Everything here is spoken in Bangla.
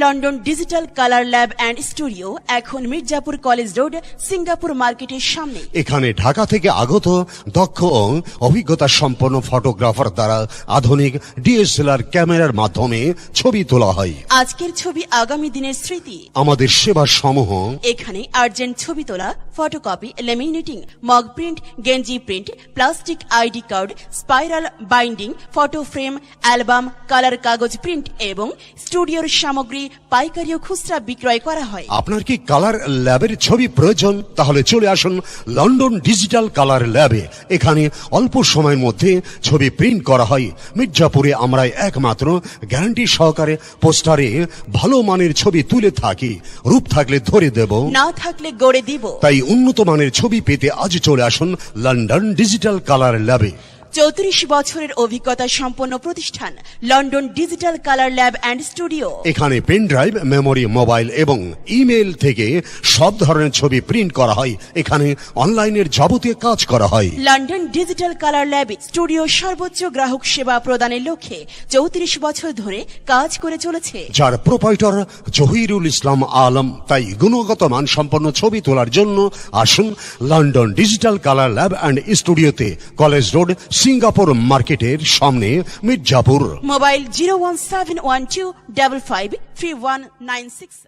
London digital colour lab and studio, এখন মির্জাপুর কলেজ রোড, সিঙ্গাপুর মার্কেটের সামনে। এখানে ঢাকা থেকে আগত দক্ষ ও অভিজ্ঞতা সম্পন্ন ফটোগ্রাফার দ্বারা আধুনিক ডিএসএলআর ক্যামেরার মাধ্যমে ছবি তোলা হয়। আজকের ছবি আগামী দিনের স্মৃতি। আমাদের সেবা সমূহ: এখানে আর্জেন্ট ছবি তোলা, ফটোকপি, লেমিনেটিং, মগ প্রিন্ট, গেঞ্জি print, plastic ID card, spiral binding, photo frame, album, colour কাগজ প্রিন্ট এবং স্টুডিওর সামগ্রী পাইকারি ও খুচরা বিক্রয় করা হয়। আপনার কি কালার ল্যাবের ছবি প্রয়োজন? তাহলে চলে আসুন লন্ডন ডিজিটাল কালার ল্যাবে। এখানে অল্প সময়ের মধ্যে ছবি প্রিন্ট করা হয়। মির্জাপুরে আমরা একমাত্র গ্যারান্টি সহকারে পোস্টারে ভালো মানের ছবি তুলে থাকি। রূপ থাকলে ধরে দেব, না থাকলে গড়ে দিব। তাই উন্নত মানের ছবি পেতে আজ চলে আসুন লন্ডন ডিজিটাল কালার ল্যাবে। 34 বছরের অভিজ্ঞতা সম্পন্ন প্রতিষ্ঠান London digital colour lab and studio. এখানে পেন ড্রাইভ, মেমোরি, মোবাইল এবং ইমেল থেকে সব ধরনের ছবি প্রিন্ট করা হয়। এখানে অনলাইনের যাবতীয় কাজ করা হয়। London digital colour lab studio সর্বোচ্চ গ্রাহক সেবা প্রদানের লক্ষ্যে 34 বছর ধরে কাজ করে চলেছে, যার প্রোপাইটর জহিরুল ইসলাম আলম। তাই গুণগত মান সম্পন্ন ছবি তোলার জন্য আসুন London digital colour lab and স্টুডিওতে, কলেজ রোড, সিঙ্গাপুর মার্কেটের সামনে, মির্জাপুর। মোবাইল 01712553196।